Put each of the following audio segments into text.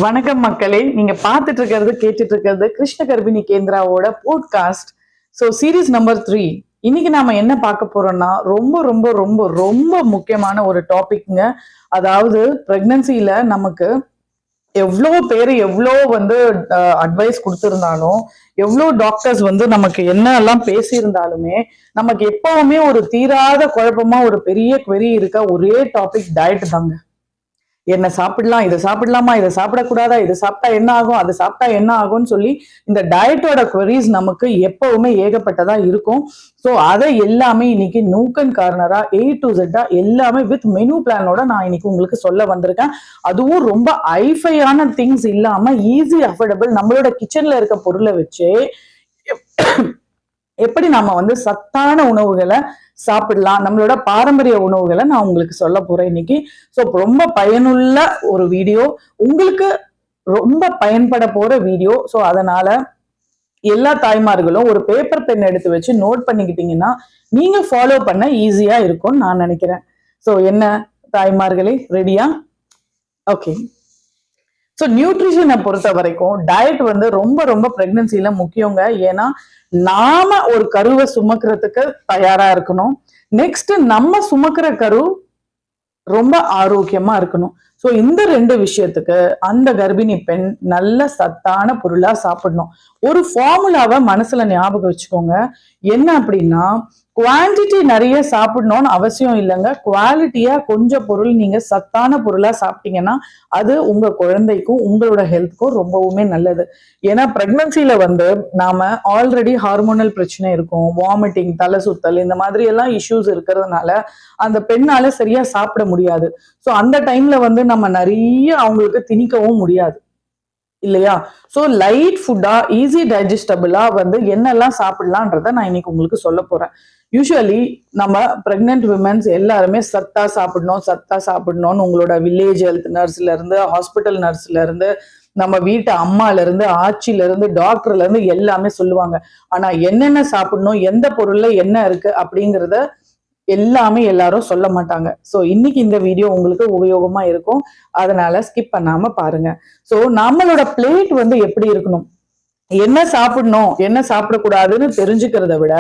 வணக்கம் மக்களே, நீங்க பார்த்துட்டு இருக்கிறது கேட்டுட்டு இருக்கிறது கிருஷ்ண கர்ப்பிணி கேந்திராவோட போட்காஸ்ட். So series number 3. இன்னைக்கு நாம என்ன பார்க்க போறோம்னா ரொம்ப ரொம்ப ரொம்ப ரொம்ப முக்கியமான ஒரு டாபிக்ங்க. அதாவது பிரெக்னன்சில நமக்கு எவ்வளோ பேர் எவ்வளோ அட்வைஸ் கொடுத்துருந்தாலும், எவ்வளோ டாக்டர்ஸ் நமக்கு என்ன எல்லாம் பேசியிருந்தாலுமே, நமக்கு எப்பவுமே ஒரு தீராத குழப்பமா ஒரு பெரிய query இருக்க ஒரே டாபிக் டயட் தாங்க. என்ன சாப்பிடலாம், இதை சாப்பிடலாமா, இதை சாப்பிடக்கூடாதா, இது சாப்பிட்டா என்ன ஆகும், அது சாப்பிட்டா என்ன ஆகும்னு சொல்லி இந்த டயட்டோட queries நமக்கு எப்பவுமே ஏகப்பட்டதா இருக்கும். ஸோ அதை எல்லாமே இன்னைக்கு நூக்கன் கார்னரா A to Z எல்லாமே வித் மெனு பிளானோட நான் இன்னைக்கு உங்களுக்கு சொல்ல வந்திருக்கேன். அதுவும் ரொம்ப ஐஃபையான திங்ஸ் இல்லாம ஈஸி அஃபோர்டபுள் நம்மளோட கிச்சன்ல இருக்க பொருளை வச்சு எப்படி நாம சத்தான உணவுகளை சாப்பிடலாம், நம்மளோட பாரம்பரிய உணவுகளை நான் உங்களுக்கு சொல்ல போறேன் இன்னைக்கு. ஸோ ரொம்ப பயனுள்ள ஒரு வீடியோ, உங்களுக்கு ரொம்ப பயன்பட போற வீடியோ. ஸோ அதனால எல்லா தாய்மார்களும் ஒரு பேப்பர் பென் எடுத்து வச்சு நோட் பண்ணிக்கிட்டீங்கன்னா நீங்க ஃபாலோ பண்ண ஈஸியா இருக்கும்னு நான் நினைக்கிறேன். ஸோ என்ன தாய்மார்களே, ரெடியா? ஓகே. ஸோ நியூட்ரிஷனை பொறுத்த வரைக்கும் டயட் ரொம்ப ரொம்ப பிரெக்னன்சில முக்கியங்க. ஏன்னா நாம ஒரு கருவை சுமக்கிறதுக்கு தயாரா இருக்கணும். நெக்ஸ்ட் நம்ம சுமக்கிற கரு ரொம்ப ஆரோக்கியமா இருக்கணும். ஸோ இந்த 2 விஷயத்துக்கு அந்த கர்ப்பிணி பெண் நல்ல சத்தான பொருளா சாப்பிடணும். ஒரு ஃபார்முலாவை மனசுல ஞாபகம் வச்சுக்கோங்க. என்ன அப்படின்னா, குவான்டிட்டி நிறைய சாப்பிடணும்னு அவசியம் இல்லைங்க. குவாலிட்டியா கொஞ்சம் பொருள் நீங்க சத்தான பொருளா சாப்பிட்டீங்கன்னா அது உங்க குழந்தைக்கும் உங்களோட ஹெல்த்துக்கும் ரொம்பவுமே நல்லது. ஏன்னா பிரெக்னன்சில நாம ஆல்ரெடி ஹார்மோனல் பிரச்சனை இருக்கும், வாமிட்டிங், தலை சுத்தல், இந்த மாதிரி எல்லாம் இஷ்யூஸ் இருக்கிறதுனால அந்த பெண்ணால சரியா சாப்பிட முடியாது. ஸோ அந்த டைம்ல நம்ம நிறைய அவங்களுக்கு திணிக்கவும் முடியாது இல்லையா? ஸோ லைட் ஃபுட்டா ஈஸி டைஜஸ்டபிளா என்னெல்லாம் சாப்பிடலான்றத நான் இன்னைக்கு உங்களுக்கு சொல்ல போறேன். யூஸ்வலி நம்ம பிரெக்னென்ட் விமென்ஸ் எல்லாருமே சத்தா சாப்பிடணும்னு உங்களோட வில்லேஜ் ஹெல்த் நர்ஸ்ல இருந்து, ஹாஸ்பிட்டல் நர்ஸ்ல இருந்து, நம்ம வீட்டு அம்மால இருந்து, ஆட்சியில இருந்து, டாக்டர்ல இருந்து எல்லாமே சொல்லுவாங்க. ஆனா என்னென்ன சாப்பிடணும், எந்த பொருள்ல என்ன இருக்கு அப்படிங்கிறத எல்லாமே எல்லாரும் சொல்ல மாட்டாங்க. ஸோ இன்னைக்கு இந்த வீடியோ உங்களுக்கு உபயோகமா இருக்கும், அதனால ஸ்கிப் பண்ணாம பாருங்க. ஸோ நம்மளோட பிளேட் எப்படி இருக்கணும், என்ன சாப்பிடணும் என்ன சாப்பிடக்கூடாதுன்னு தெரிஞ்சுக்கிறத விட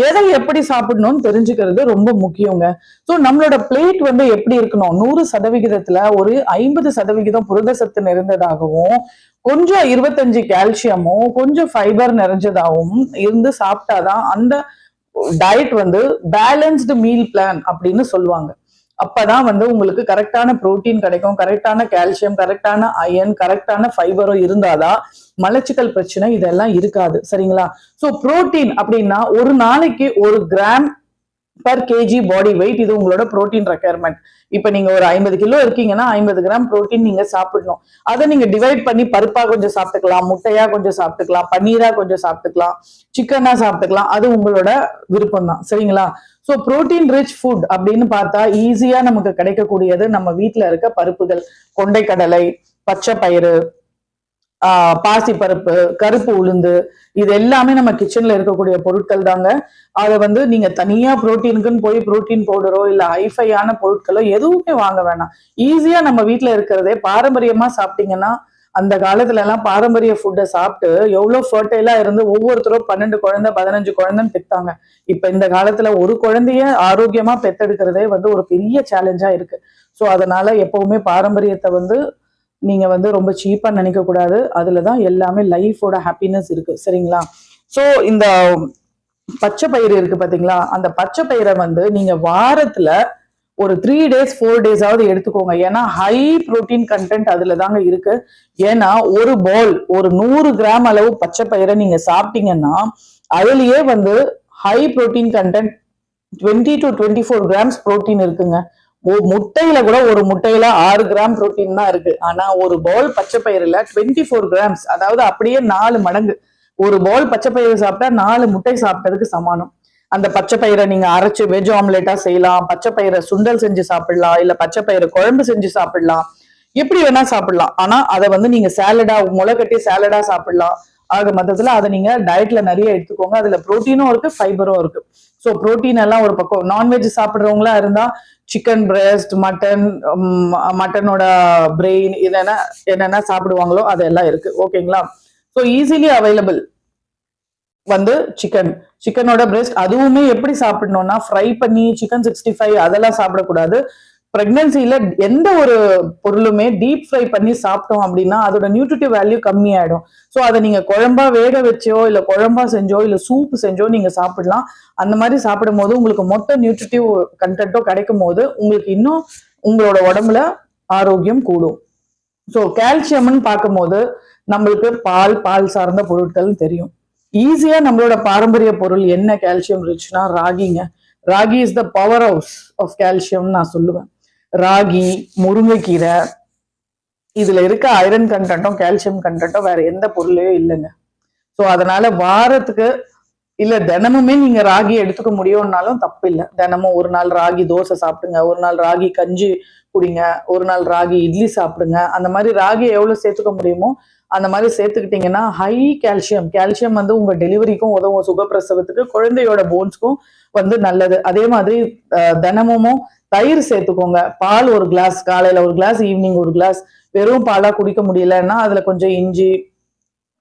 எதை எப்படி சாப்பிடணும்னு தெரிஞ்சுக்கிறது ரொம்ப முக்கியங்க. ஸோ நம்மளோட பிளேட் எப்படி இருக்கணும், 100% ஒரு 50% புரத சத்து நிறைந்ததாகவும், கொஞ்சம் 25 கால்சியமும் கொஞ்சம் ஃபைபர் நிறைஞ்சதாகவும் இருந்து சாப்பிட்டாதான் அந்த டயட் பேலன்ஸ்டு மீல் பிளான் அப்படின்னு சொல்லுவாங்க. அப்பதான் உங்களுக்கு கரெக்டான புரோட்டீன் கிடைக்கும், கரெக்டான கால்சியம், கரெக்டான அயன், கரெக்டான ஃபைபரும் இருந்தாதான் மலச்சிக்கல் பிரச்சனை இதெல்லாம் இருக்காது. சரிங்களா? ஸோ புரோட்டீன் அப்படின்னா ஒரு நாளைக்கு 1 gram per KG body weight, இது உங்களோட புரோட்டீன் ரெக்யர்மெண்ட். இப்ப நீங்க ஒரு 50 கிலோ இருக்கீங்கன்னா 50 கிராம் புரோட்டீன் நீங்க சாப்பிடணும். அதை நீங்க டிவைட் பண்ணி பருப்பா கொஞ்சம் சாப்பிட்டுக்கலாம், முட்டையா கொஞ்சம் சாப்பிட்டுக்கலாம், பன்னீரா கொஞ்சம் சாப்பிட்டுக்கலாம், சிக்கனா சாப்பிட்டுக்கலாம், அது உங்களோட விருப்பம் தான். சரிங்களா? ஸோ புரோட்டீன் ரிச் ஃபுட் அப்படின்னு பார்த்தா ஈஸியா நமக்கு கிடைக்கக்கூடியது நம்ம வீட்டுல இருக்க பருப்புகள், கொண்டைக்கடலை, பச்சை பயிறு, பாசிப்பருப்பு, கருப்பு உளுந்து, இது எல்லாமே நம்ம கிச்சன்ல இருக்கக்கூடிய பொருட்கள் தாங்க. அதை நீங்க தனியா புரோட்டீனுக்குன்னு போய் புரோட்டீன் பவுடரோ இல்ல ஹைஃபையான பொருட்களோ எதுவுமே வாங்க வேணாம். ஈஸியா நம்ம வீட்டுல இருக்கிறதே பாரம்பரியமா சாப்பிட்டீங்கன்னா, அந்த காலத்துல எல்லாம் பாரம்பரிய ஃபுட்டை சாப்பிட்டு எவ்வளவு ஃபர்டைலா இருந்து ஒவ்வொருத்தரும் 12 குழந்தை 15 குழந்தைன்னு பெத்தாங்க. இப்ப இந்த காலத்துல ஒரு குழந்தைய ஆரோக்கியமா பெத்தெடுக்கிறதே ஒரு பெரிய சேலஞ்சா இருக்கு. ஸோ அதனால எப்பவுமே பாரம்பரியத்தை நீங்க ரொம்ப சீப்பா நினைக்க கூடாது. அதுலதான் எல்லாமே லைஃபோட ஹாப்பினஸ் இருக்கு. சரிங்களா? சோ இந்த பச்சை பயிறு இருக்கு பாத்தீங்களா, அந்த பச்சை பயிரை நீங்க வாரத்துல ஒரு 3 days 4 days எடுத்துக்கோங்க. ஏன்னா ஹை புரோட்டீன் கண்டென்ட் அதுல தாங்க இருக்கு. ஏன்னா ஒரு பவுல் ஒரு 100 கிராம் அளவு பச்சை பயிரை நீங்க சாப்பிட்டீங்கன்னா அதுலயே high protein content 20 to 24 grams protein இருக்குங்க. முட்டையில கூட ஒரு முட்டையில 6 கிராம் புரோட்டீன் தான் இருக்கு. ஆனா ஒரு பவுல் பச்சை பயிறுல 24 கிராம்ஸ், அதாவது அப்படியே 4 மடங்கு. ஒரு பவுல் பச்சை பயிறு சாப்பிட்டா 4 முட்டை சாப்பிட்டதுக்கு சமானம். அந்த பச்சை பயிரை நீங்க அரைச்சு வெஜ் ஆம்லெட்டா செய்யலாம், பச்சை பயிரை சுண்டல் செஞ்சு சாப்பிடலாம், இல்ல பச்சை பயிரை குழம்பு செஞ்சு சாப்பிடலாம், எப்படி வேணா சாப்பிடலாம். ஆனா அதை நீங்க சாலடா, முளை கட்டி சாலடா சாப்பிடலாம், ஆக மொத்தத்துல அதை நீங்க டயட்ல நிறைய எடுத்துக்கோங்க. அதுல புரோட்டீனும் இருக்கு, ஃபைபரும் இருக்கு. ஸோ புரோட்டீன் எல்லாம் ஒரு பக்கம். நான்வெஜ் சாப்பிட்றவங்களா இருந்தா சிக்கன் பிரெஸ்ட், மட்டன், மட்டனோட பிரெயின் இதென்ன என்னென்ன சாப்பிடுவாங்களோ அதெல்லாம் இருக்கு. ஓகேங்களா? ஸோ ஈஸிலி அவைலபிள் வந்து சிக்கனோட பிரெஸ்ட். அதுவுமே எப்படி சாப்பிடணும்னா ஃப்ரை பண்ணி சிக்கன் 65 அதெல்லாம் சாப்பிடக்கூடாது. பிரெக்னன்சில எந்த ஒரு பொருளுமே டீப் ஃப்ரை பண்ணி சாப்பிட்டோம் அப்படின்னா அதோட நியூட்ரிட்டிவ் வேல்யூ கம்மி ஆயிடும். ஸோ அதை நீங்க குழம்பா வேக வச்சோ இல்ல குழம்பா செஞ்சோ இல்ல சூப் செஞ்சோ நீங்க சாப்பிடலாம். அந்த மாதிரி சாப்பிடும் போது உங்களுக்கு மொத்த நியூட்ரிட்டிவ் கண்டென்ட்டோ கிடைக்கும் போது உங்களுக்கு இன்னும் உங்களோட உடம்புல ஆரோக்கியம் கூடும். ஸோ கால்சியம்னு பார்க்கும்போது நம்மளுக்கு பால் சார்ந்த பொருட்கள் தெரியும். ஈஸியா நம்மளோட பாரம்பரிய பொருள் என்ன கால்சியம் ரிச்னா ராகிங்க. Ragi is the power house of calcium நான் சொல்லுவேன். ராகி, முருங்கைக்கீரை, இதுல இருக்க ஐரன் கண்டென்ட்டும் கால்சியம் கண்டென்ட்டும் வேற எந்த பொருளையும் இல்லைங்க. ஸோ அதனால வாரத்துக்கு இல்ல தினமுமே நீங்க ராகி எடுத்துக்க முடியும்னாலும் தப்பு இல்லை. தினமும் ஒரு நாள் ராகி தோசை சாப்பிடுங்க, ஒரு நாள் ராகி கஞ்சி குடிங்க, ஒரு நாள் ராகி இட்லி சாப்பிடுங்க. அந்த மாதிரி ராகி எவ்வளவு சேர்த்துக்க முடியுமோ அந்த மாதிரி சேர்த்துக்கிட்டீங்கன்னா ஹை கால்சியம் வந்து உங்க டெலிவரிக்கும் உதவும், சுகப்பிரசவத்துக்கு, குழந்தையோட போன்ஸ்க்கும் வந்து நல்லது. அதே மாதிரி தினமும் தயிர் சேர்த்துக்கோங்க. பால் ஒரு கிளாஸ், காலையில ஒரு கிளாஸ், ஈவினிங் ஒரு கிளாஸ். வெறும் பாலா குடிக்க முடியலன்னா அதுல கொஞ்சம் இஞ்சி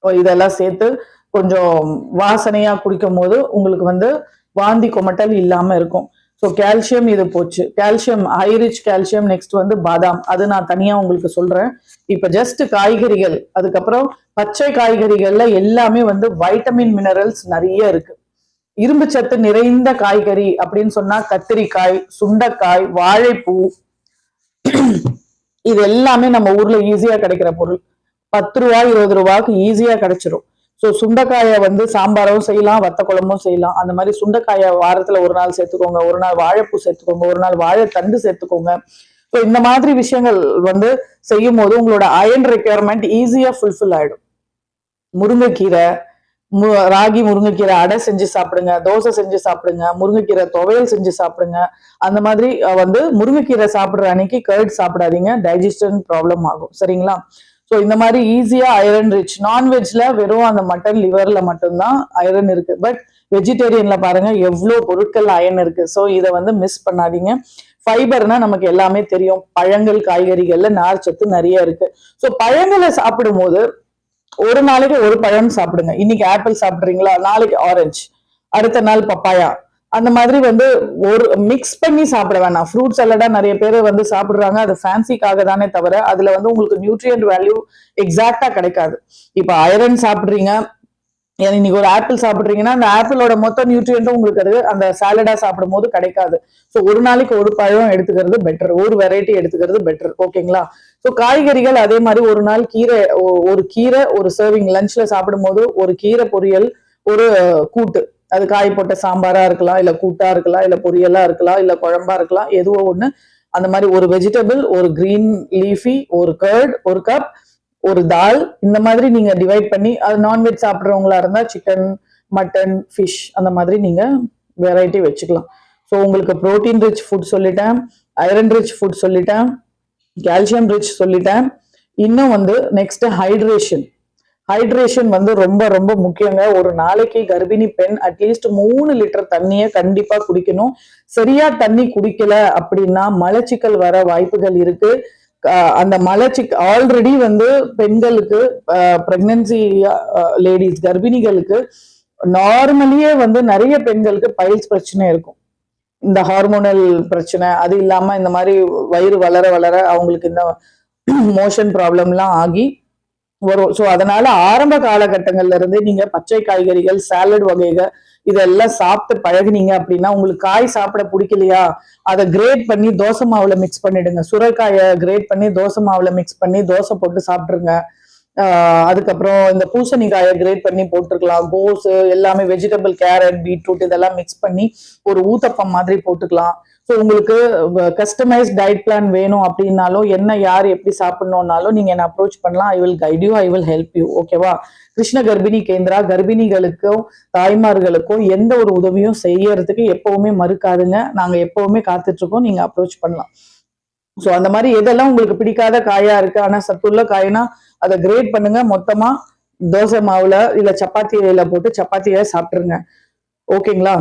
இதெல்லாம் சேர்த்து கொஞ்சம் வாசனையா குடிக்கும் போது உங்களுக்கு வந்து வாந்தி கொமட்டல் இல்லாம இருக்கும். ஸோ கால்சியம் இது போச்சு. Calcium high rich calcium. Next வந்து பாதாம், அது நான் தனியா உங்களுக்கு சொல்றேன். இப்ப ஜஸ்ட் காய்கறிகள், அதுக்கப்புறம் பச்சை காய்கறிகள்ல எல்லாமே வந்து வைட்டமின் மினரல்ஸ் நிறைய இருக்கு. இரும்பு சத்து நிறைந்த காய்கறி அப்படின்னு சொன்னா கத்திரிக்காய், சுண்டைக்காய், வாழைப்பூ, இது எல்லாமே நம்ம ஊர்ல ஈஸியா கிடைக்கிற பொருள். 10 ரூபா 20 ரூபாய்க்கு ஈஸியா கிடைச்சிரும். ஸோ சுண்டைக்காயை வந்து சாம்பாரும் செய்யலாம், வத்த குழம்பும் செய்யலாம். அந்த மாதிரி சுண்டைக்காயை வாரத்துல ஒரு நாள் சேர்த்துக்கோங்க, ஒரு நாள் வாழைப்பூ சேர்த்துக்கோங்க, ஒரு நாள் வாழைத்தண்டு சேர்த்துக்கோங்க. ஸோ இந்த மாதிரி விஷயங்கள் வந்து செய்யும் போது உங்களோட அயர்ன் ரெக்யர்மெண்ட் ஈஸியா ஃபுல்ஃபில் ஆயிடும். முருங்கைக்கீரை, ராகி முருங்கைக்கீரை அடை செஞ்சு சாப்பிடுங்க, தோசை செஞ்சு சாப்பிடுங்க, முருங்கைக்கீரை துவையல் செஞ்சு சாப்பிடுங்க. அந்த மாதிரி வந்து முருங்கைக்கீரை சாப்பிடுற அன்னைக்கு கர்ட் சாப்பிடாதீங்க, டைஜஷன் ப்ராப்ளம் ஆகும். சரிங்களா? ஸோ இந்த மாதிரி ஈஸியா ஐரன் ரிச். நான்வெஜ்ல வெறும் அந்த மட்டன் லிவர்ல மட்டும்தான் ஐரன் இருக்கு. பட் வெஜிடேரியன்ல பாருங்க எவ்வளவு பொருட்கள் அயன் இருக்கு. ஸோ இதை வந்து மிஸ் பண்ணாதீங்க. ஃபைபர்னா நமக்கு எல்லாமே தெரியும். பழங்கள், காய்கறிகள்ல நார்ச்சத்து நிறைய இருக்கு. ஸோ பழங்களை சாப்பிடும் போது ஒரு நாளைக்கு ஒரு பழம் சாப்பிடுங்க. இன்னைக்கு ஆப்பிள் சாப்பிடுறீங்களா, நாளைக்கு ஆரஞ்சு, அடுத்த நாள் பப்பாயா. அந்த மாதிரி வந்து ஒரு மிக்ஸ் பண்ணி சாப்பிட வேணாம். ஃப்ரூட் சலடா நிறைய பேர் வந்து சாப்பிடுறாங்க, அது ஃபேன்சிக்காக தானே தவிர அதுல வந்து உங்களுக்கு நியூட்ரியன்ட் வேல்யூ எக்ஸாக்டா கிடைக்காது. இப்ப ஐரன் சாப்பிடுறீங்க, இன்னைக்கு ஒரு ஆப்பிள் சாப்பிடுறீங்கன்னா அந்த ஆப்பிளோட மொத்த நியூட்ரியன்ட்டும் உங்களுக்கு அது அந்த சாலடா சாப்பிடும் போது கிடைக்காது. ஸோ ஒரு நாளைக்கு ஒரு பழம் எடுத்துக்கிறது பெட்டர், ஒரு வெரைட்டி எடுத்துக்கிறது பெட்டர். ஓகேங்களா? ஸோ காய்கறிகள் அதே மாதிரி ஒரு நாள் கீரை ஒரு சர்விங் லஞ்ச்ல சாப்பிடும் போது ஒரு கீரை பொரியல், ஒரு கூட்டு, அது காய் போட்ட சாம்பாரா இருக்கலாம், இல்ல கூட்டா இருக்கலாம், இல்ல பொரியலா இருக்கலாம், இல்ல குழம்பா இருக்கலாம், எதுவோ ஒண்ணு. அந்த மாதிரி ஒரு வெஜிடபிள், ஒரு கிரீன் லீஃபி, ஒரு கர்ட், ஒரு கப், ஒரு தால். இந்த மாதிரி நீங்க டிவைட் பண்ணி, அது நான்வெஜ் சாப்பிட்றவங்களா இருந்தா சிக்கன், மட்டன், ஃபிஷ் அந்த மாதிரி நீங்க வெரைட்டி வச்சுக்கலாம். ஸோ உங்களுக்கு ப்ரோட்டீன் ரிச் ஃபுட் சொல்லிட்டேன், ஐரன் ரிச் ஃபுட் சொல்லிட்டேன், கால்சியம் ரிச் சொல்லிட்டேன். இன்னும் வந்து நெக்ஸ்ட் ஹைட்ரேஷன் வந்து ரொம்ப ரொம்ப முக்கியங்க. ஒரு நாளைக்கு கர்ப்பிணி பெண் அட்லீஸ்ட் 3 லிட்டர் தண்ணியை கண்டிப்பா குடிக்கணும். சரியா தண்ணி குடிக்கல அப்படின்னா மலச்சிக்கல் வர வாய்ப்புகள் இருக்கு. அந்த ஆல்ரெடி வந்து பெண்களுக்கு, பிரெக்னன்சி லேடிஸ், கர்ப்பிணிகளுக்கு நார்மலியே வந்து நிறைய பெண்களுக்கு பைல்ஸ் பிரச்சனை இருக்கும். இந்த ஹார்மோனல் பிரச்சனை, அது இல்லாம இந்த மாதிரி வயிறு வளர வளர அவங்களுக்கு இந்த மோஷன் ப்ராப்ளம்லாம் ஆகி வரும். ஸோ அதனால ஆரம்ப காலகட்டங்கள்ல இருந்தே நீங்க பச்சை காய்கறிகள், சாலட் வகைகள் இதெல்லாம் சாப்பிட்டு பழகினீங்க அப்படின்னா, உங்களுக்கு காய் சாப்பிட பிடிக்கலையா, அதை கிரேட் பண்ணி தோசை மாவுல மிக்ஸ் பண்ணிடுங்க. சுரைக்காயை கிரேட் பண்ணி தோசை மாவுல மிக்ஸ் பண்ணி தோசை போட்டு சாப்பிட்டுருங்க. அதுக்கப்புறம் இந்த பூசணிக்காயை கிரேட் பண்ணி போட்டுக்கலாம். கோஸ் எல்லாமே வெஜிடபிள், கேரட், பீட்ரூட் இதெல்லாம் மிக்ஸ் பண்ணி ஒரு ஊத்தப்பம் மாதிரி போட்டுக்கலாம். ஸோ உங்களுக்கு கஸ்டமைஸ் டயட் பிளான் வேணும் அப்படின்னாலும், என்ன யார் எப்படி சாப்பிடணும்னாலும் நீங்க என்ன அப்ரோச் பண்ணலாம். I will guide you, I will help you. ஓகேவா? கிருஷ்ண கர்ப்பிணி கேந்திரா கர்ப்பிணிகளுக்கும் தாய்மார்களுக்கும் எந்த ஒரு உதவியும் செய்யறதுக்கு எப்பவுமே மறுக்காதுங்க. நாங்க எப்பவுமே காத்துட்டு இருக்கோம், நீங்க அப்ரோச் பண்ணலாம். ஸோ அந்த மாதிரி எதெல்லாம் உங்களுக்கு பிடிக்காத காயா இருக்கு ஆனா சத்துள்ள காய்னா அதை கிரேட் பண்ணுங்க, மொத்தமா தோசை மாவுல இல்ல சப்பாத்தியில போட்டு சப்பாத்தியை சாப்பிட்டுருங்க. ஓகேங்களா?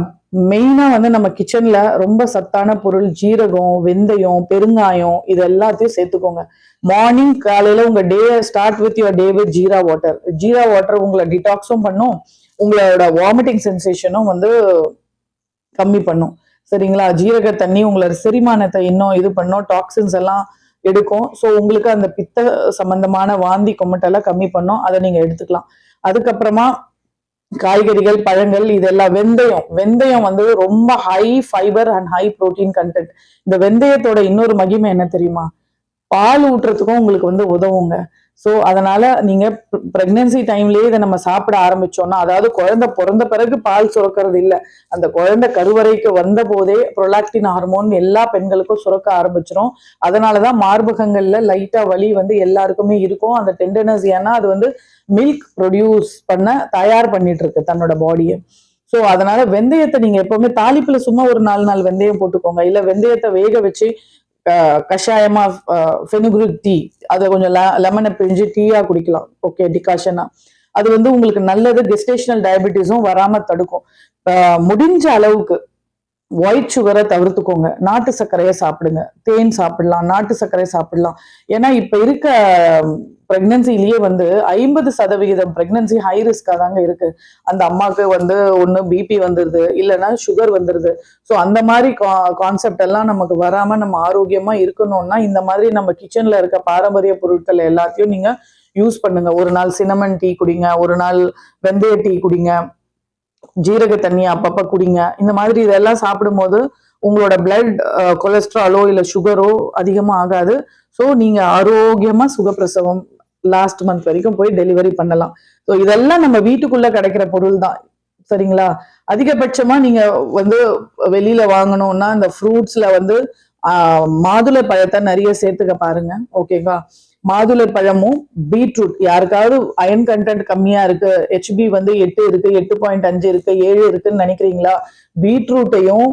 மெயினா வந்து நம்ம கிச்சன்ல ரொம்ப சத்தான பொருள் ஜீரகம், வெந்தயம், பெருங்காயம் இது எல்லாத்தையும் சேர்த்துக்கோங்க. மார்னிங் காலையில உங்க day start with your day with jeera water. Jeera water உங்களை டிடாக்ஸும் பண்ணும், உங்களோட வாமிட்டிங் சென்சேஷனும் வந்து கம்மி பண்ணும். சரிங்களா? ஜீரக தண்ணி உங்களோட செரிமானத்தை இன்னும் இது பண்ணும், டாக்ஸின்ஸ் எல்லாம் எடுக்கும். ஸோ உங்களுக்கு அந்த பித்த சம்பந்தமான வாந்தி கொமட்டெல்லாம் கம்மி பண்ணும். அதை நீங்க எடுத்துக்கலாம். அதுக்கப்புறமா காய்கறிகள், பழங்கள் இதெல்லாம். வெந்தயம் வந்து ரொம்ப high fibre and high protein content. இந்த வெந்தயத்தோட இன்னொரு மகிமை என்ன தெரியுமா? பால் ஊட்டுறதுக்கும் உங்களுக்கு வந்து உதவுங்க. ஸோ அதனால நீங்க பிரெக்னன்சி டைம்லயே இதை நம்ம சாப்பிட ஆரம்பிச்சோம்னா, அதாவது குழந்தை பிறந்த பிறகு பால் சுரக்கிறது இல்லை, அந்த குழந்தை கருவறைக்கு வந்த போதே ப்ரொலாக்டின் ஹார்மோன் எல்லா பெண்களுக்கும் சுரக்க ஆரம்பிச்சிடும். அதனாலதான் மார்பகங்கள்ல லைட்டா வலி வந்து எல்லாருக்குமே இருக்கும். அந்த டெண்டர்னஸ் ஏன்னா அது வந்து மில்க் ப்ரொடியூஸ் பண்ண தயார் பண்ணிட்டு இருக்கு தன்னோட பாடியை. ஸோ அதனால வெந்தயத்தை நீங்க எப்பவுமே தாளிப்புல சும்மா ஒரு 4 நாள் வெந்தயம் போட்டுக்கோங்க. இல்ல வெந்தயத்தை வேக வச்சு கஷாயமா ஃபெனுக்ரிக் டீ, அதை கொஞ்சம் லெமனை பிழிஞ்சு டீயா குடிக்கலாம். ஓகே, டிகாஷனா. அது வந்து உங்களுக்கு நல்லது, கெஸ்டேஷனல் டயபெட்டிஸும் வராம தடுக்கும். முடிஞ்ச அளவுக்கு ஒயிட் சுகரை தவிர்த்துக்கோங்க. நாட்டு சர்க்கரையை சாப்பிடுங்க. தேன் சாப்பிடலாம், நாட்டு சர்க்கரை சாப்பிடலாம். ஏன்னா இப்ப இருக்க பிரெக்னன்சிலேயே வந்து 50% பிரெக்னன்சி ஹை ரிஸ்கா தாங்க இருக்கு. அந்த அம்மாவுக்கு வந்து ஒண்ணு பிபி வந்துருது, இல்லைன்னா சுகர் வந்துருது. ஸோ அந்த மாதிரி கான்செப்ட் எல்லாம் நமக்கு வராம நம்ம ஆரோக்கியமா இருக்கணும்னா இந்த மாதிரி நம்ம கிச்சன்ல இருக்க பாரம்பரிய பொருட்கள் எல்லாத்தையும் நீங்க யூஸ் பண்ணுங்க. ஒரு நாள் சினமன் டீ குடிங்க, ஒரு நாள் வெந்தய டீ குடிங்க, ஜீரக தண்ணி அப்பப்ப குடிங்க. இந்த மாதிரி இதெல்லாம் சாப்பிடும்போது உங்களோட பிளட் கொலஸ்ட்ராலோ இல்ல சுகரோ அதிகமா ஆகாது. ஸோ நீங்க ஆரோக்கியமா சுகப்பிரசவம் லாஸ்ட் மந்த் வரைக்கும் போய் டெலிவரி பண்ணலாம். ஸோ இதெல்லாம் நம்ம வீட்டுக்குள்ள கிடைக்கிற பொருள் தான். சரிங்களா? அதிகபட்சமா நீங்க வந்து வெளியில வாங்கணும்னா இந்த ஃப்ரூட்ஸ்ல வந்து மாதுளை பழத்தை நிறைய சேர்த்துக்க பாருங்க. ஓகேவா? மாதுளை பழமும் பீட்ரூட், யாருக்காவது அயன் கண்டென்ட் கம்மியா இருக்கு, ஹெச்பி வந்து 8 இருக்கு, 8.5 இருக்கு, 7 இருக்குன்னு நினைக்கிறீங்களா, பீட்ரூட்டையும்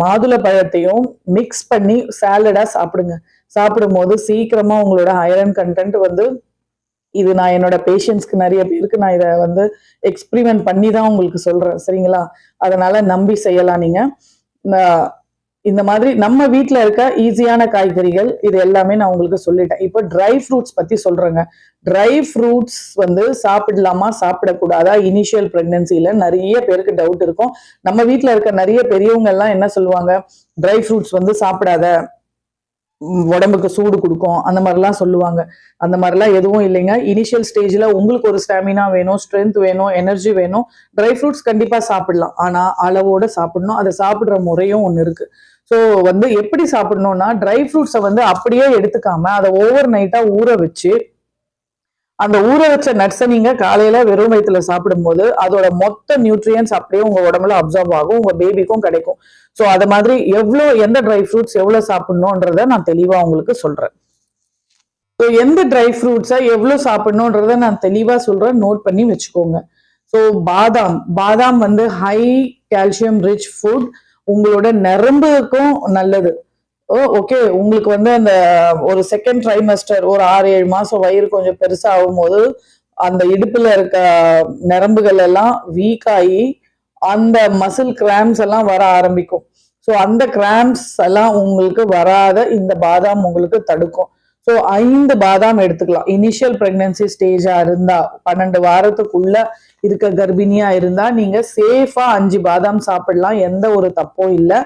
மாதுளை பழத்தையும் மிக்ஸ் பண்ணி சாலடா சாப்பிடுங்க. சாப்பிடும் போது சீக்கிரமா உங்களோட அயரன் கண்டென்ட் வந்து, இது நான் என்னோட பேஷண்ட்ஸ்க்கு நிறைய பேருக்கு நான் இதை வந்து எக்ஸ்பிரிமெண்ட் பண்ணி தான் உங்களுக்கு சொல்றேன். சரிங்களா? அதனால நம்பி செய்யலாம் நீங்க. இந்த மாதிரி நம்ம வீட்டுல இருக்க ஈஸியான காய்கறிகள் இது எல்லாமே நான் உங்களுக்கு சொல்லிட்டேன். இப்போ ட்ரை ஃப்ரூட்ஸ் பத்தி சொல்றேங்க. ட்ரை ஃப்ரூட்ஸ் வந்து சாப்பிடலாமா சாப்பிடக்கூடாதா? இனிஷியல் பிரெக்னன்சில நிறைய பேருக்கு டவுட் இருக்கும். நம்ம வீட்டுல இருக்க நிறைய பெரியவங்க எல்லாம் என்ன சொல்லுவாங்க, ட்ரை ஃப்ரூட்ஸ் வந்து சாப்பிடாத, உடம்புக்கு சூடு கொடுக்கும், அந்த மாதிரிலாம் சொல்லுவாங்க. அந்த மாதிரிலாம் எதுவும் இல்லைங்க. இனிஷியல் ஸ்டேஜ்ல உங்களுக்கு ஒரு ஸ்டாமினா வேணும், ஸ்ட்ரென்த் வேணும், எனர்ஜி வேணும், ட்ரை ஃப்ரூட்ஸ் கண்டிப்பா சாப்பிடலாம். ஆனா அளவோட சாப்பிடணும். அதை சாப்பிடுற முறையும் ஒண்ணு இருக்கு. ஸோ வந்து எப்படி சாப்பிடணும்னா, ட்ரை ஃப்ரூட்ஸை வந்து அப்படியே எடுத்துக்காம அதை ஓவர் நைட்டா ஊற வச்சு, அந்த ஊற வச்ச நட்ஸை நீங்க காலையில வெறும் வயிற்றுல சாப்பிடும்போது அதோட மொத்த நியூட்ரியன்ஸ் அப்படியே உங்க உடம்புல அப்சர்வ் ஆகும், உங்க பேபிக்கும் கிடைக்கும். ஸோ அது மாதிரி எந்த ட்ரை ஃப்ரூட்ஸ் எவ்வளவு சாப்பிடணும்ன்றத நான் தெளிவா உங்களுக்கு சொல்றேன். ஸோ எந்த ட்ரை ஃப்ரூட்ஸை எவ்வளவு சாப்பிடணும்ன்றத நான் தெளிவா சொல்றேன், நோட் பண்ணி வச்சுக்கோங்க. ஸோ பாதாம் வந்து ஹை கால்சியம் ரிச் ஃபுட், உங்களோட நரம்புக்கும் நல்லது. ஓகே, உங்களுக்கு வந்து அந்த ஒரு செகண்ட் ட்ரைமஸ்டர் ஒரு 6-7 மாசம் வயிறு கொஞ்சம் பெருசா ஆகும் போது அந்த இடுப்புல இருக்க நரம்புகள் எல்லாம் வீக் ஆகி அந்த மசில் கிராம்ஸ் எல்லாம் வர ஆரம்பிக்கும். ஸோ அந்த கிராம்ஸ் எல்லாம் உங்களுக்கு வராத இந்த பாதாம் உங்களுக்கு தடுக்கும். ஸோ 5 பாதாம் எடுத்துக்கலாம். இனிஷியல் பிரெக்னன்சி ஸ்டேஜா இருந்தா, 12 வாரத்துக்குள்ள இருக்க கர்ப்பிணியா இருந்தா நீங்க சேஃபா 5 பாதாம் சாப்பிடலாம், எந்த ஒரு தப்பும் இல்லை.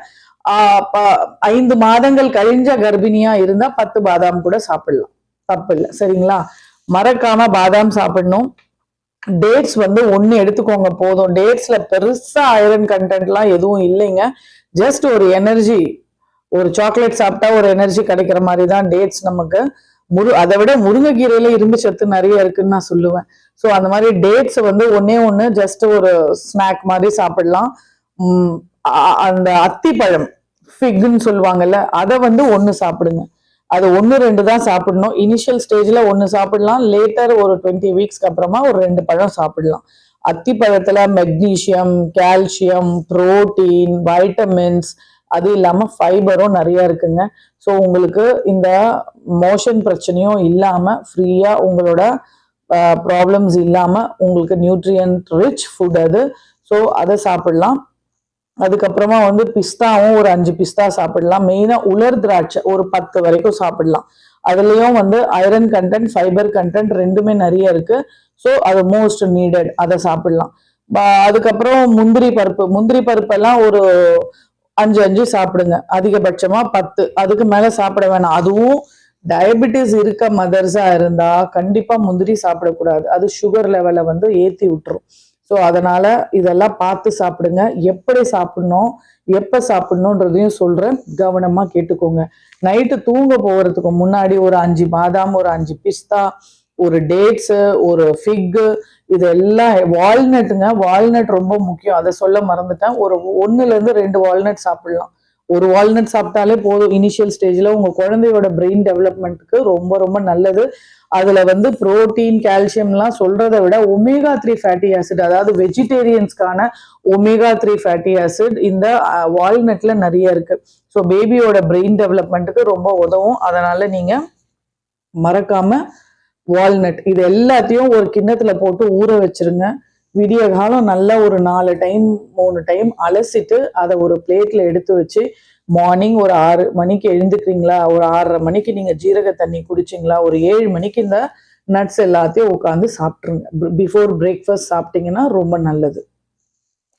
5 மாதங்கள் கழிஞ்ச கர்ப்பிணியா இருந்தா 10 பாதாம் கூட சாப்பிடலாம், தப்பு இல்லை. சரிங்களா? மறக்காம பாதாம் சாப்பிடணும். டேட்ஸ் வந்து 1 எடுத்துக்கோங்க போதும். டேட்ஸ்ல பெருசா ஐரன் கண்டென்ட்லாம் எதுவும் இல்லைங்க. ஜஸ்ட் ஒரு எனர்ஜி, ஒரு சாக்லேட் சாப்பிட்டா ஒரு எனர்ஜி கிடைக்கிற மாதிரி தான் டேட்ஸ் நமக்கு. அதை விட முருங்கைக்கீரையில இரும்பு சத்து நிறைய இருக்குன்னு நான் சொல்லுவேன். ஸோ அந்த மாதிரி டேட்ஸ் வந்து ஒண்ணு ஜஸ்ட் ஒரு ஸ்நாக் மாதிரி சாப்பிடலாம். அந்த அத்திப்பழம் ஃபிக்னு சொல்லுவாங்கல்ல, அதை வந்து 1 சாப்பிடுங்க. அது 1-2 தான் சாப்பிடணும். இனிஷியல் ஸ்டேஜ்ல 1 சாப்பிடலாம், லேட்டர் ஒரு 20 வீக்ஸ்க்கு அப்புறமா ஒரு 2 பழம் சாப்பிடலாம். அத்திப்பழத்துல மெக்னீசியம், கால்சியம், புரோட்டீன், வைட்டமின்ஸ், அது இல்லாம ஃபைபரும் நிறைய இருக்குங்க. ஸோ உங்களுக்கு இந்த மோஷன் பிரச்சனையும் இல்லாம ஃப்ரீயா உங்களோட ப்ராப்ளம்ஸ் இல்லாம உங்களுக்கு நியூட்ரியன்ட் ரிச் ஃபுட் அது. ஸோ அதை சாப்பிடலாம். அதுக்கப்புறமா வந்து பிஸ்தாவும் ஒரு 5 பிஸ்தா சாப்பிடலாம். மெயினா உலர் திராட்சை ஒரு 10 வரைக்கும் சாப்பிடலாம். அதுலயும் வந்து ஐரன் கண்டென்ட், ஃபைபர் கண்டென்ட் ரெண்டுமே நிறைய இருக்கு. ஸோ அது மோஸ்ட் நீடட், அதை சாப்பிடலாம். அதுக்கப்புறம் முந்திரி பருப்பு எல்லாம் ஒரு 5 சாப்பிடுங்க, அதிகபட்சமா 10, அதுக்கு மேல சாப்பிட வேணாம். அதுவும் டயபிட்டிஸ் இருக்க மதர்ஸா இருந்தா கண்டிப்பா முந்திரி சாப்பிடக்கூடாது, அது சுகர் லெவலை வந்து ஏத்தி விட்டுரும். ஸோ அதனால இதெல்லாம் பார்த்து சாப்பிடுங்க. எப்படி சாப்பிடணும், எப்ப சாப்பிடணுன்றதையும் சொல்றேன், கவனமா கேட்டுக்கோங்க. நைட்டு தூங்க போகிறதுக்கு முன்னாடி ஒரு 5 பாதாம், ஒரு 5 பிஸ்தா, ஒரு டேட்ஸு, ஒரு ஃபிக்கு, இதெல்லாம் வால்நட்டுங்க. வால்நட் ரொம்ப முக்கியம், அதை சொல்ல மறந்துட்டேன். ஒரு 1-2 வால்நட் சாப்பிடலாம். ஒரு வால்நட் சாப்பிட்டாலே போதும். இனிஷியல் ஸ்டேஜ்ல உங்க குழந்தையோட பிரெயின் டெவலப்மெண்ட்டுக்கு ரொம்ப ரொம்ப நல்லது. அதுல வந்து புரோட்டீன், கால்சியம்லாம் சொல்றதை விட ஒமேகா 3 ஃபேட்டி ஆசிட், அதாவது வெஜிடேரியன்ஸ்க்கான ஒமேகா 3 ஃபேட்டி ஆசிட் இந்த வால்நட்ல நிறைய இருக்கு. ஸோ பேபியோட பிரெயின் டெவலப்மெண்ட்டுக்கு ரொம்ப உதவும். அதனால நீங்க மறக்காம வால்நட் இது எல்லாத்தையும் ஒரு கிண்ணத்துல போட்டு ஊற வச்சிருங்க. விடிய காலம் நல்லா ஒரு 4 டைம் 3 டைம் அலசிட்டு அதை ஒரு பிளேட்ல எடுத்து வச்சு, மார்னிங் ஒரு 6 மணிக்கு எழுந்துக்கிறீங்களா, ஒரு 6:30 மணிக்கு நீங்க ஜீரக தண்ணி குடிச்சிங்களா, ஒரு 7 மணிக்கு இந்த நட்ஸ் எல்லாத்தையும் உட்காந்து சாப்பிட்ருங்க. பிஃபோர் பிரேக்ஃபாஸ்ட் சாப்பிட்டீங்கன்னா ரொம்ப நல்லது,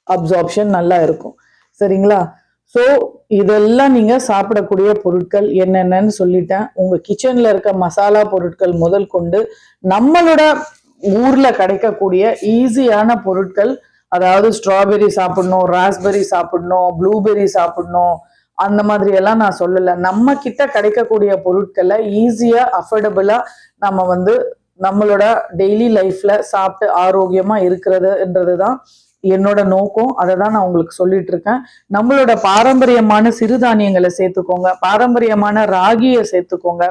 அப்சார்ப்ஷன் நல்லா இருக்கும். சரிங்களா? ஸோ இதெல்லாம் நீங்க சாப்பிடக்கூடிய பொருட்கள் என்னென்னு சொல்லிட்டேன். உங்க கிச்சன்ல இருக்க மசாலா பொருட்கள் முதல் கொண்டு நம்மளோட ஊர்ல கிடைக்கக்கூடிய ஈஸியான பொருட்கள், அதாவது ஸ்ட்ராபெரி சாப்பிடணும், ராஸ்பெரி சாப்பிடணும், ப்ளூபெரி சாப்பிடணும், அந்த மாதிரி எல்லாம் நான் சொல்லல. நம்ம கிட்ட கிடைக்கக்கூடிய பொருட்களை ஈஸியா அஃபோர்டபுளா நம்ம வந்து நம்மளோட டெய்லி லைஃப்ல சாப்பிட்டு ஆரோக்கியமா இருக்கிறதுன்றதுதான் என்னோட நோக்கம். அதை தான் நான் உங்களுக்கு சொல்லிட்டு இருக்கேன். நம்மளோட பாரம்பரியமான சிறுதானியங்களை சேர்த்துக்கோங்க, பாரம்பரியமான ராகியை சேர்த்துக்கோங்க.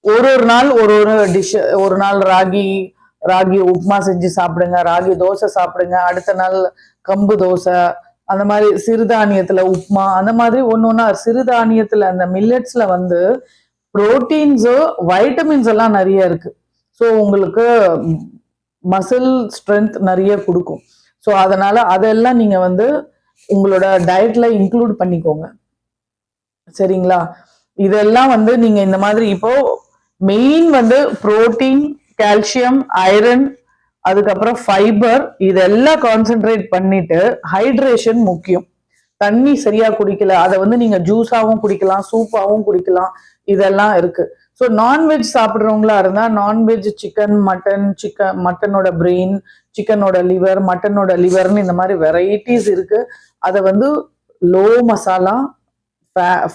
ஒரு நாள் ஒரு டிஷ், ஒரு நாள் ராகி உப்புமா செஞ்சு சாப்பிடுங்க, ராகி தோசை சாப்பிடுங்க, அடுத்த நாள் கம்பு தோசை, அந்த மாதிரி சிறுதானியத்துல உப்புமா, அந்த மாதிரி ஒன்னொன்னா. சிறுதானியத்துல அந்த மில்லட்ஸ்ல வந்து புரோட்டீன்ஸு, வைட்டமின்ஸ் எல்லாம் நிறைய இருக்கு. ஸோ உங்களுக்கு மசில் ஸ்ட்ரென்த் நிறைய கொடுக்கும். ஸோ அதனால அதெல்லாம் நீங்க வந்து உங்களோட டயட்ல இன்க்ளூட் பண்ணிக்கோங்க. சரிங்களா? இதெல்லாம் வந்து நீங்க இந்த மாதிரி இப்போ மெயின் வந்து புரோட்டீன், கால்சியம், ஐரன், அதுக்கப்புறம் ஃபைபர், இதெல்லாம் கான்சென்ட்ரேட் பண்ணிட்டு ஹைட்ரேஷன் முக்கியம். தண்ணி சரியா குடிக்கல, அதை வந்து நீங்க ஜூஸாவும் குடிக்கலாம், சூப்பாவும் குடிக்கலாம், இதெல்லாம் இருக்கு. ஸோ நான்வெஜ் சாப்பிட்றவங்களா இருந்தா நான்வெஜ், சிக்கன், மட்டனோட பிரெயின், சிக்கனோட லிவர், மட்டனோட லிவர்னு இந்த மாதிரி வெரைட்டிஸ் இருக்கு. அதை வந்து லோ மசாலா,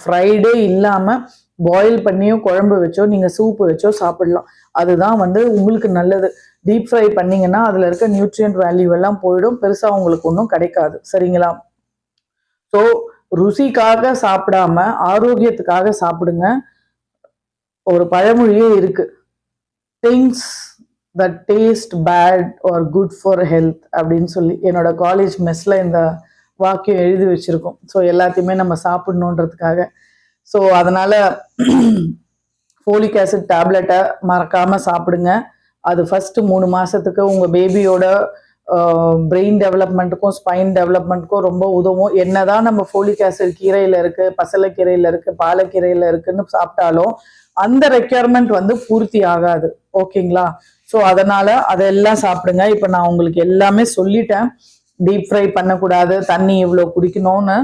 ஃப்ரைடே இல்லாம பாயில் பண்ணியோ குழம்பு வச்சோ நீங்க சூப்பு வச்சோ சாப்பிடலாம். அதுதான் வந்து உங்களுக்கு நல்லது. டீப் ஃப்ரை பண்ணீங்கன்னா அதுல இருக்க நியூட்ரியன்ட் வேல்யூ எல்லாம் போயிடும், பெருசா உங்களுக்கு ஒன்றும் கிடைக்காது. சரிங்களா? ஸோ ருசிக்காக சாப்பிடாம ஆரோக்கியத்துக்காக சாப்பிடுங்க. ஒரு பழமொழியே இருக்கு, things that taste bad are good for health அப்படின்னு சொல்லி. என்னோட காலேஜ் மெஸ்ல இந்த வாக்கியம் எழுதி வச்சிருக்கோம். ஸோ எல்லாத்தையுமே நம்ம சாப்பிடணுன்றதுக்காக. ஸோ அதனால ஃபோலிக் ஆசிட் டேப்லெட்டை மறக்காம சாப்பிடுங்க. அது ஃபர்ஸ்ட் 3 மாசத்துக்கு உங்க பேபியோட பிரெயின் டெவலப்மெண்ட்டுக்கும் ஸ்பைன் டெவலப்மெண்ட்டுக்கும் ரொம்ப உதவும். என்னதான் நம்ம ஃபோலிக் ஆசிட் கீரையில இருக்கு, பசலைக்கீரையில இருக்கு, பாலக்கீரையில இருக்குன்னு சாப்பிட்டாலும் அந்த ரெக்யர்மெண்ட் வந்து பூர்த்தி ஆகாது. ஓகேங்களா? ஸோ அதனால அதெல்லாம் சாப்பிடுங்க. இப்போ நான் உங்களுக்கு எல்லாமே சொல்லிட்டேன். டீப் ஃப்ரை பண்ணக்கூடாது, தண்ணி இவ்வளோ குடிக்கணும்னு.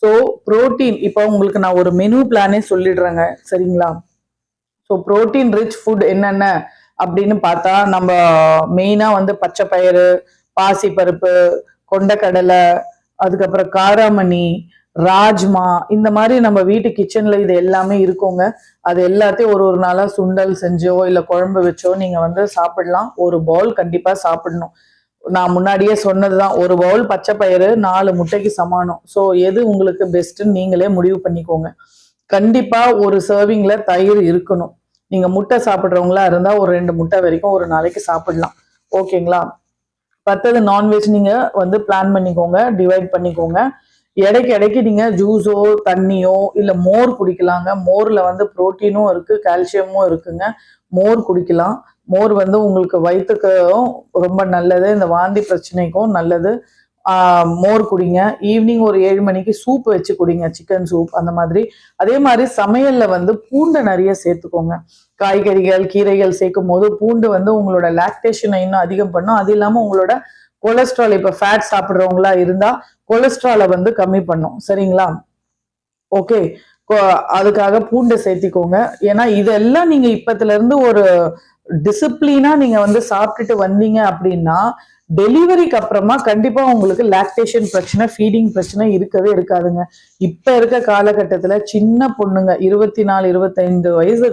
ஸோ புரோட்டீன் இப்போ உங்களுக்கு நான் ஒரு மெனு பிளானே சொல்லிடுறேங்க. சரிங்களா? ஸோ புரோட்டீன் ரிச் ஃபுட் என்னென்ன அப்படின்னு பார்த்தா, நம்ம மெயினா வந்து பச்சை பயிறு, பாசிப்பருப்பு, கொண்டக்கடலை, அதுக்கப்புறம் காராமணி, ராஜ்மா, இந்த மாதிரி நம்ம வீட்டு கிச்சன்ல இது எல்லாமே இருக்குங்க. அது எல்லாத்தையும் ஒரு நாளா சுண்டல் செஞ்சோ இல்லை குழம்பு வச்சோ நீங்க வந்து சாப்பிடலாம். ஒரு பவுல் கண்டிப்பா சாப்பிடணும். நான் முன்னாடியே சொன்னதுதான், ஒரு பவுல் பச்சை பயிறு 4 முட்டைக்கு சமானம். ஸோ எது உங்களுக்கு பெஸ்ட்ன்னு நீங்களே முடிவு பண்ணிக்கோங்க. கண்டிப்பா ஒரு சர்விங்ல தயிர் இருக்கணும். நீங்க முட்டை சாப்பிட்றவங்களா இருந்தா ஒரு 2 முட்டை வரைக்கும் ஒரு நாளைக்கு சாப்பிடலாம். ஓகேங்களா? 10 நான்வெஜ் நீங்க வந்து பிளான் பண்ணிக்கோங்க, டிவைட் பண்ணிக்கோங்க. இடைக்கு நீங்க ஜூஸோ தண்ணியோ இல்ல மோர் குடிக்கலாங்க. மோர்ல வந்து புரோட்டீனும் இருக்கு, கால்சியமும் இருக்குங்க. மோர் குடிக்கலாம். மோர் வந்து உங்களுக்கு வயிற்றுக்கும் ரொம்ப நல்லது, இந்த வாந்தி பிரச்சனைக்கும் நல்லது. மோர் குடிங்க. ஈவினிங் ஒரு 7 மணிக்கு சூப் வச்சு குடிங்க, சிக்கன் சூப் அந்த மாதிரி. அதே மாதிரி சமையல்ல வந்து பூண்டை நிறைய சேர்த்துக்கோங்க. காய்கறிகள் கீரைகள் சேர்க்கும் போது பூண்டு வந்து உங்களோட லாக்டேஷனை இன்னும் அதிகம் பண்ணும். அது இல்லாம உங்களோட கொலஸ்ட்ரால், இப்ப ஃபேட் சாப்பிடுறவங்களா இருந்தா கொலஸ்ட்ராலை வந்து கம்மி பண்ணும். சரிங்களா? ஓகே, அதுக்காக பூண்டை சேர்த்திக்கோங்க. ஏன்னா இதெல்லாம் நீங்க இப்பத்துல இருந்து ஒரு டிசிப்ளினா நீங்க வந்து சாப்பிட்டுட்டு வந்தீங்க அப்படின்னா டெலிவரிக்கு அப்புறமா கண்டிப்பா உங்களுக்கு லாக்டேஷன் பிரச்சனை, ஃபீடிங் பிரச்சனை இருக்கவே இருக்காதுங்க. இப்ப இருக்க காலகட்டத்துல சின்ன பொண்ணுங்க 24 25 வயசு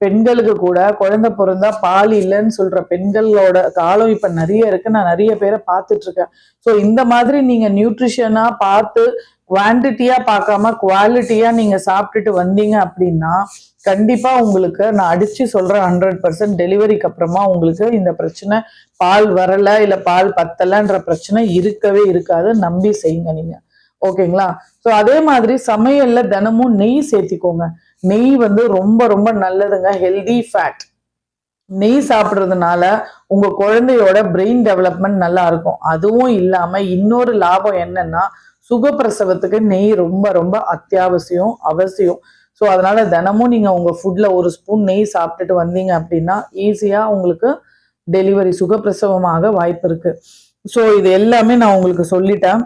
பெண்களுக்கு கூட குழந்தை பிறந்தா பால் இல்லைன்னு சொல்ற பெண்களோட காலம் இப்ப நிறைய இருக்கு. நான் நிறைய பேரை பார்த்துட்டு இருக்கேன். ஸோ இந்த மாதிரி நீங்க நியூட்ரிஷனா பார்த்து குவான்டிட்டியா பார்க்காம குவாலிட்டியா நீங்க சாப்பிட்டுட்டு வந்தீங்க அப்படின்னா கண்டிப்பா உங்களுக்கு நான் அடிச்சு சொல்றேன் 100% டெலிவரிக்கு அப்புறமா உங்களுக்கு இந்த பிரச்சனை பால் வரல இல்ல பால் பத்தலன்ற பிரச்சனை இருக்கவே இருக்காது. நம்பி செய்யுங்க நீங்க. ஓகேங்களா? ஸோ அதே மாதிரி சமையல்ல தினமும் நெய் சேர்த்திக்கோங்க. நெய் வந்து ரொம்ப ரொம்ப நல்லதுங்க, ஹெல்தி ஃபேட். நெய் சாப்பிட்றதுனால உங்க குழந்தையோட பிரெயின் டெவலப்மெண்ட் நல்லா இருக்கும். அதுவும் இல்லாம இன்னொரு லாபம் என்னன்னா சுகப்பிரசவத்துக்கு நெய் ரொம்ப ரொம்ப அத்தியாவசியம், அவசியம். ஸோ அதனால தினமும் நீங்க உங்க ஃபுட்ல ஒரு ஸ்பூன் நெய் சாப்பிட்டுட்டு வந்தீங்க அப்படின்னா ஈஸியா உங்களுக்கு டெலிவரி சுகப்பிரசவமாக வாய்ப்பு இருக்கு. ஸோ இது எல்லாமே நான் உங்களுக்கு சொல்லிட்டேன்.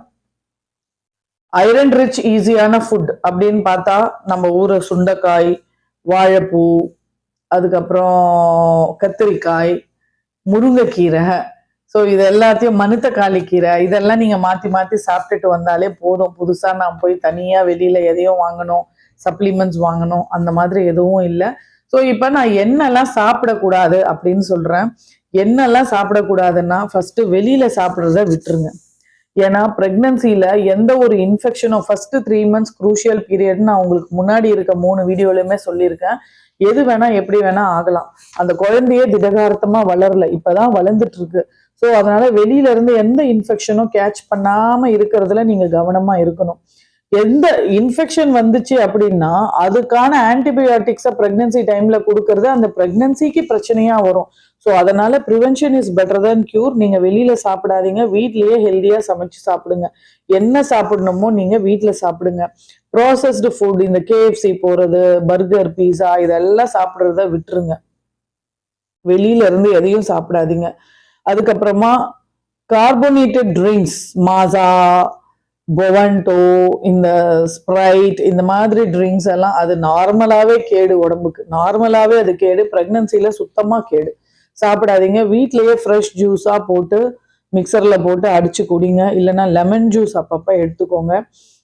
ஐரன் ரிச் ஈஸியான ஃபுட் அப்படின்னு பார்த்தா நம்ம ஊரை சுண்டைக்காய், வாழைப்பூ, அதுக்கப்புறம் கத்திரிக்காய், முருங்கைக்கீரை, ஸோ இது எல்லாத்தையும் மணத்தக்காளி கீரை, இதெல்லாம் நீங்க மாத்தி மாத்தி சாப்பிட்டுட்டு வந்தாலே போதும். புதுசா நான் போய் தனியா வெளியில எதையும் வாங்கணும், சப்ளிமெண்ட்ஸ் வாங்கணும் அந்த மாதிரி எதுவும் இல்லை. ஸோ இப்ப நான் என்னெல்லாம் சாப்பிடக்கூடாது அப்படின்னு சொல்றேன். என்னெல்லாம் சாப்பிடக்கூடாதுன்னா ஃபர்ஸ்ட் வெளியில சாப்பிட்றத விட்டுருங்க. ஏன்னா பிரெக்னன்சில எந்த ஒரு இன்ஃபெக்ஷனும் ஃபர்ஸ்ட் 3 months குரூஷியல் பீரியட்னு நான் உங்களுக்கு முன்னாடி இருக்க 3 வீடியோலயுமே சொல்லியிருக்கேன். எது வேணா எப்படி வேணா ஆகலாம். அந்த குழந்தையே திடகாரத்தமா வளரல, இப்பதான் வளர்ந்துட்டு இருக்கு. ஸோ அதனால வெளியில இருந்து எந்த இன்ஃபெக்ஷனும் கேட்ச் பண்ணாம இருக்கிறதுல நீங்க கவனமா இருக்கணும். எந்த இன்ஃபெக்ஷன் வந்துச்சு அப்படின்னா அதுக்கான ஆன்டிபயோட்டிக்ஸை பிரெக்னன்சி டைம்ல கொடுக்கறது அந்த பிரெக்னன்சிக்கு பிரச்சனையா வரும். ஸோ அதனால prevention is better than cure. நீங்க வெளியில சாப்பிடாதீங்க, வீட்லயே ஹெல்தியா சமைச்சு சாப்பிடுங்க. என்ன சாப்பிடணுமோ நீங்க வீட்டுல சாப்பிடுங்க. ப்ராசஸ்டு ஃபுட், இந்த KFC போறது, பர்கர், பீஸா இதெல்லாம் சாப்பிட்றத விட்டுருங்க. வெளியில இருந்து எதையும் சாப்பிடாதீங்க. அதுக்கப்புறமா கார்போனேட்டட் ட்ரிங்க்ஸ், மாசா, பொவன்டோ, இந்த ஸ்ப்ரைட், இந்த மாதிரி ட்ரிங்க்ஸ் எல்லாம் அது நார்மலாவே கேடு உடம்புக்கு. நார்மலாவே அது கேடு, பிரெக்னன்சில சுத்தமா கேடு. சாப்பிடாதீங்க. வீட்லயே ஃப்ரெஷ் ஜூஸா போட்டு மிக்சர்ல போட்டு அடிச்சு குடிங்க. இல்லைன்னா லெமன் ஜூஸ் அப்பப்ப எடுத்துக்கோங்க.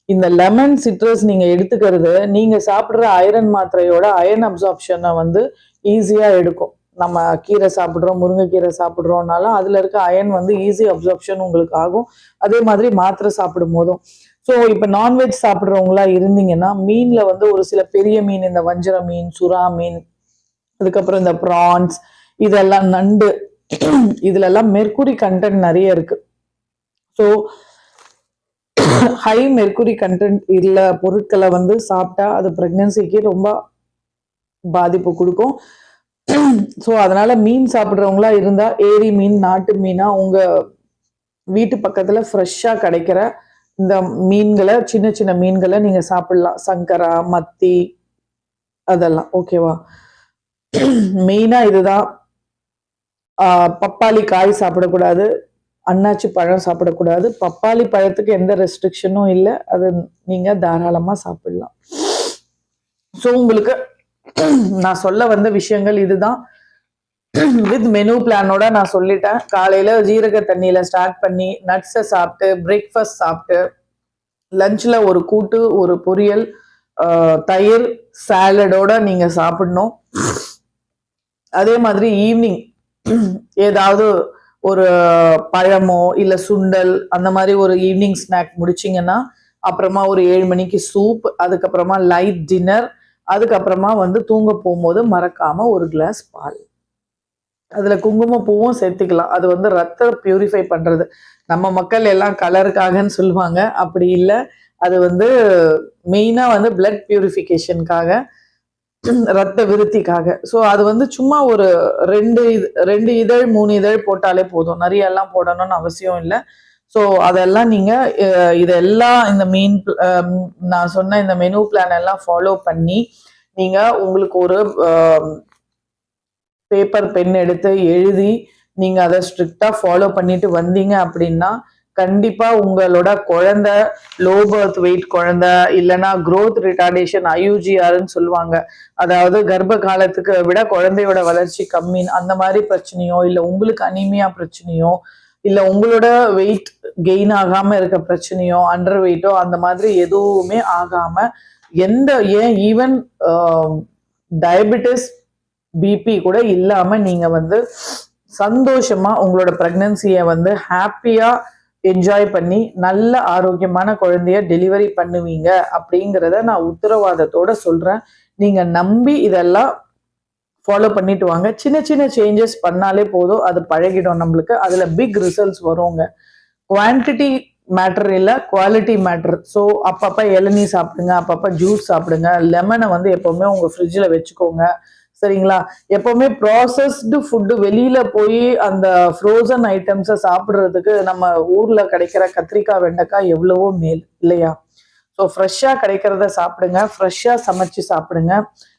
இந்த லெமன் சிட்ரஸ் நீங்க எடுத்துக்கிறது நீங்க சாப்பிட்ற ஐரன் மாத்திரையோட அயன் அப்சார்ப்ஷனை வந்து ஈஸியா எடுக்கும். நம்ம கீரை சாப்பிட்றோம், முருங்கைக்கீரை சாப்பிட்றோம்னாலும் அதுல இருக்க அயன் வந்து ஈஸி அப்சார்ப்ஷன் உங்களுக்கு ஆகும். அதே மாதிரி மாத்திரை சாப்பிடும் போதும். ஸோ இப்போ நான்வெஜ் சாப்பிட்றவங்களா இருந்தீங்கன்னா மீன்ல வந்து ஒரு சில பெரிய மீன், இந்த வஞ்சர மீன், சுறா மீன், அதுக்கப்புறம் இந்த ப்ரான்ஸ், இதெல்லாம் நண்டு, இதுல எல்லாம் மெர்க்குரி கண்டென்ட் நிறைய இருக்கு. ஸோ ஹை மெர்க்குரி கண்டென்ட் இல்ல பொருட்களை வந்து சாப்பிட்டா அது பிரெக்னன்சிக்கு ரொம்ப பாதிப்பு கொடுக்கும். ஸோ அதனால மீன் சாப்பிட்றவங்களா இருந்தா ஏரி மீன், நாட்டு மீனா உங்க வீட்டு பக்கத்துல ஃப்ரெஷ்ஷா கிடைக்கிற இந்த மீன்களை, சின்ன சின்ன மீன்களை நீங்க சாப்பிடலாம். சங்கரா, மத்தி, அதெல்லாம் ஓகேவா? மெயினா இதுதான். பப்பாளி காய் சாப்பிடக்கூடாது, அன்னாச்சி பழம் சாப்பிடக்கூடாது. பப்பாளி பழத்துக்கு எந்த ரெஸ்ட்ரிக்ஷனும் இல்லை, அது நீங்க தாராளமா சாப்பிடலாம். ஸோ உங்களுக்கு நான் சொல்ல வந்த விஷயங்கள் இதுதான். வித் மெனு பிளானோட நான் சொல்லிட்டேன். காலையில ஜீரக தண்ணியில ஸ்டார்ட் பண்ணி நட்ஸை சாப்பிட்டு, பிரேக்ஃபாஸ்ட் சாப்பிட்டு, லஞ்ச்ல ஒரு கூட்டு, ஒரு பொரியல், தயிர், சாலடோட நீங்க சாப்பிடணும். அதே மாதிரி ஈவினிங் ஏதாவது ஒரு பழமோ இல்ல சுண்டல் அந்த மாதிரி ஒரு ஈவினிங் ஸ்நாக் முடிச்சிங்கன்னா அப்புறமா ஒரு 7 மணிக்கு சூப், அதுக்கப்புறமா லைட் டின்னர், அதுக்கப்புறமா வந்து தூங்க போகும்போது மறக்காம ஒரு கிளாஸ் பால். அதுல குங்குமப்பூவும் சேர்த்துக்கலாம். அது வந்து ரத்த பியூரிஃபை பண்றது. நம்ம மக்கள் எல்லாம் கலருக்காகன்னு சொல்லுவாங்க, அப்படி இல்லை. அது வந்து மெயினா வந்து பிளட் பியூரிஃபிகேஷனுக்காக. ரத்த விருத்திக்காக. ஸோ அது வந்து சும்மா ஒரு 2 இதழ் 3 இதழ் போட்டாலே போதும். நிறைய எல்லாம் போடணும்னு அவசியம் இல்லை. ஸோ அதெல்லாம் நீங்க இதெல்லாம் இந்த நான் சொன்ன இந்த மெனு பிளான் எல்லாம் ஃபாலோ பண்ணி நீங்க உங்களுக்கு ஒரு பேப்பர் பென் எடுத்து எழுதி நீங்க அதை ஸ்ட்ரிக்டா ஃபாலோ பண்ணிட்டு வந்தீங்க அப்படின்னா கண்டிப்பா உங்களோட குழந்தை லோ பர்த் வெயிட் குழந்தை இல்லைன்னா growth retardation IUGRன்னு சொல்லுவாங்க. அதாவது கர்ப்ப காலத்துக்கு விட குழந்தையோட வளர்ச்சி கம்மி அந்த மாதிரி பிரச்சனையோ இல்ல உங்களுக்கு அனீமியா பிரச்சனையோ இல்ல உங்களோட வெயிட் கெயின் ஆகாம இருக்க பிரச்சனையோ அண்டர் வெயிட்டோ அந்த மாதிரி எதுவுமே ஆகாம ஏன் ஈவன் டயபெட்டிஸ் பிபி கூட இல்லாம நீங்க வந்து சந்தோஷமா உங்களோட பிரெக்னன்சியை வந்து ஹாப்பியா என்ஜாய் பண்ணி நல்ல ஆரோக்கியமான குழந்தைய டெலிவரி பண்ணுவீங்க அப்படிங்கிறத நான் உத்தரவாதத்தோட சொல்றேன். நீங்க நம்பி இதெல்லாம் ஃபாலோ பண்ணிட்டு வாங்க. சின்ன சின்ன சேஞ்சஸ் பண்ணாலே போதும், அது பழகிடும் நம்மளுக்கு. அதுல பிக் ரிசல்ட்ஸ் வருங்க. குவான்டிட்டி மேட்டர் இல்லை, குவாலிட்டி மேட்டர். ஸோ அப்பப்போ இளநீ சாப்பிடுங்க, அப்பப்போ ஜூஸ் சாப்பிடுங்க. லெமனை வந்து எப்பவுமே உங்க ஃப்ரிட்ஜில் வச்சுக்கோங்க, சரிங்களா? எப்பவுமே ப்ராசஸ்டு ஃபுட்டு வெளியில போய் அந்த ஃப்ரோசன் ஐட்டம்ஸை சாப்பிட்றதுக்கு நம்ம ஊர்ல கிடைக்கிற கத்திரிக்காய் வெண்டைக்காய் எவ்வளவோ மேல் இல்லையா? ஸோ ஃப்ரெஷ்ஷாக கிடைக்கிறத சாப்பிடுங்க, ஃப்ரெஷ்ஷாக சமைச்சு சாப்பிடுங்க,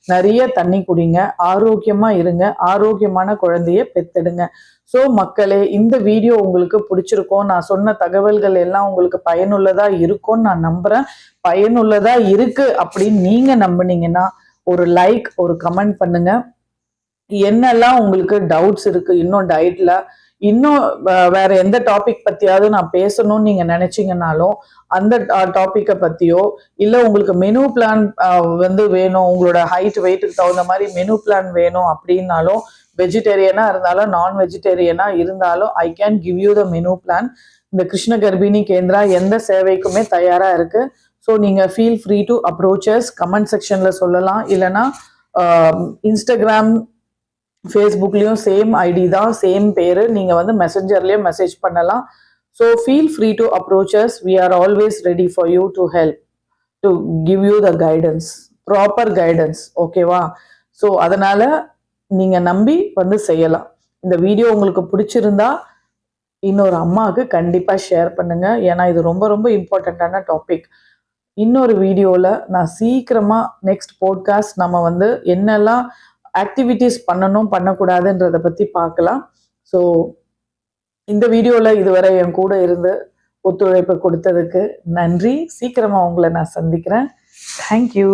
நிறைய தண்ணி குடிங்க, ஆரோக்கியமா இருங்க, ஆரோக்கியமான குழந்தைய பெத்தெடுங்க. ஸோ மக்களே, இந்த வீடியோ உங்களுக்கு பிடிச்சிருக்கும். நான் சொன்ன தகவல்கள் எல்லாம் உங்களுக்கு பயனுள்ளதா இருக்கும்னு நான் நம்புறேன். பயனுள்ளதா இருக்கு அப்படின்னு நீங்க நம்புனீங்கன்னா ஒரு லைக், ஒரு கமெண்ட் பண்ணுங்க. என்னெல்லாம் உங்களுக்கு டவுட்ஸ் இருக்கு இன்னும் டயட்ல, இன்னும் வேற எந்த டாபிக் பத்தியாவது நான் பேசணும்னு நீங்க நினைச்சீங்கன்னாலும் அந்த டாபிக்கை பத்தியோ இல்ல உங்களுக்கு மெனு பிளான் வந்து வேணும், உங்களோட ஹைட் வெயிட்டுக்கு தகுந்த மாதிரி மெனு பிளான் வேணும் அப்படின்னாலும், வெஜிடேரியனா இருந்தாலும் நான் வெஜிடேரியனா இருந்தாலும் I can give you the menu plan. இந்த கிருஷ்ண கர்ப்பிணி கேந்திரா எந்த சேவைக்குமே தயாரா இருக்கு. ஸோ நீங்க feel free to approaches. Comment செக்ஷன்ல சொல்லலாம், இல்லைன்னா இன்ஸ்டாகிராம் ஃபேஸ்புக்லயும் சேம் ஐடி தான், சேம் பேரு. நீங்க வந்து மெசஞ்சர்லயும் மெசேஜ் பண்ணலாம். So feel free to approaches. We are always ready for you to help, to give you the guidance, proper guidance. ஓகேவா? ஸோ அதனால நீங்க நம்பி வந்து செய்யலாம். இந்த வீடியோ உங்களுக்கு பிடிச்சிருந்தா இன்னொரு அம்மாவுக்கு கண்டிப்பா ஷேர் பண்ணுங்க. ஏன்னா இது ரொம்ப ரொம்ப இம்பார்ட்டண்ட்டான டாபிக். இன்னொரு வீடியோவில் நான் சீக்கிரமா நெக்ஸ்ட் போட்காஸ்ட் நம்ம வந்து என்னெல்லாம் ஆக்டிவிட்டிஸ் பண்ணணும் பண்ணக்கூடாதுன்றதை பற்றி பார்க்கலாம். ஸோ இந்த வீடியோவில் இதுவரை என் கூட இருந்து ஒத்துழைப்பு கொடுத்ததுக்கு நன்றி. சீக்கிரமா உங்களை நான் சந்திக்கிறேன். தேங்க்யூ.